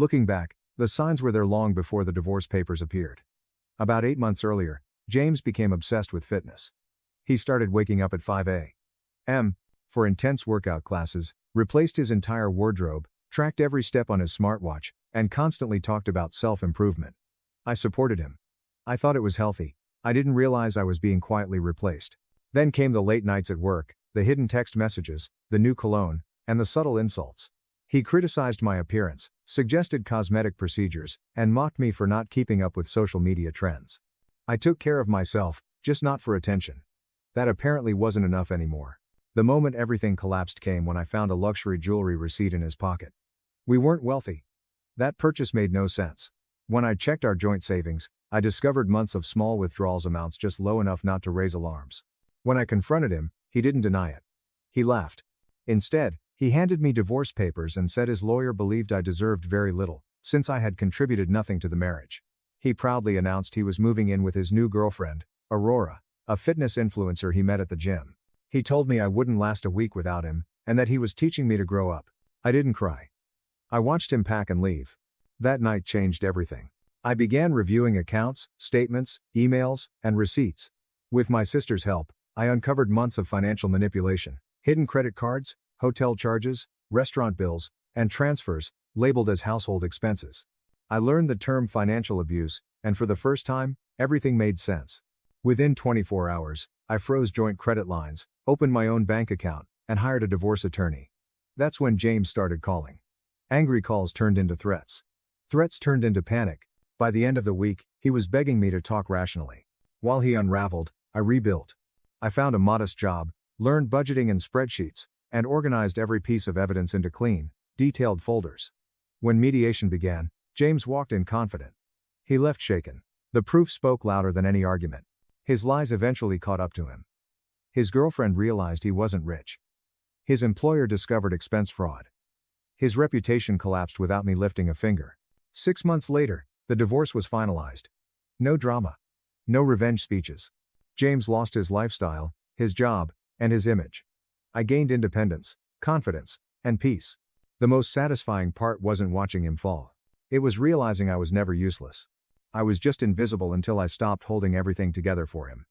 Looking back, the signs were there long before the divorce papers appeared. About 8 months earlier, James became obsessed with fitness. He started waking up at 5 a.m. for intense workout classes, replaced his entire wardrobe, tracked every step on his smartwatch, and constantly talked about self-improvement. I supported him. I thought it was healthy. I didn't realize I was being quietly replaced. Then came the late nights at work, the hidden text messages, the new cologne, and the subtle insults. He criticized my appearance, suggested cosmetic procedures, and mocked me for not keeping up with social media trends. I took care of myself, just not for attention. That apparently wasn't enough anymore. The moment everything collapsed came when I found a luxury jewelry receipt in his pocket. We weren't wealthy. That purchase made no sense. When I checked our joint savings, I discovered months of small withdrawals, amounts just low enough not to raise alarms. When I confronted him, he didn't deny it. He laughed. Instead, he handed me divorce papers and said his lawyer believed I deserved very little, since I had contributed nothing to the marriage. He proudly announced he was moving in with his new girlfriend, Aurora, a fitness influencer he met at the gym. He told me I wouldn't last a week without him, and that he was teaching me to grow up. I didn't cry. I watched him pack and leave. That night changed everything. I began reviewing accounts, statements, emails, and receipts. With my sister's help, I uncovered months of financial manipulation, hidden credit cards, hotel charges, restaurant bills, and transfers, labeled as household expenses. I learned the term financial abuse, and for the first time, everything made sense. Within 24 hours, I froze joint credit lines, opened my own bank account, and hired a divorce attorney. That's when James started calling. Angry calls turned into threats. Threats turned into panic. By the end of the week, he was begging me to talk rationally. While he unraveled, I rebuilt. I found a modest job, learned budgeting and spreadsheets, and organized every piece of evidence into clean, detailed folders. When mediation began, James walked in confident. He left shaken. The proof spoke louder than any argument. His lies eventually caught up to him. His girlfriend realized he wasn't rich. His employer discovered expense fraud. His reputation collapsed without me lifting a finger. 6 months later, the divorce was finalized. No drama. No revenge speeches. James lost his lifestyle, his job, and his image. I gained independence, confidence, and peace. The most satisfying part wasn't watching him fall. It was realizing I was never useless. I was just invisible until I stopped holding everything together for him.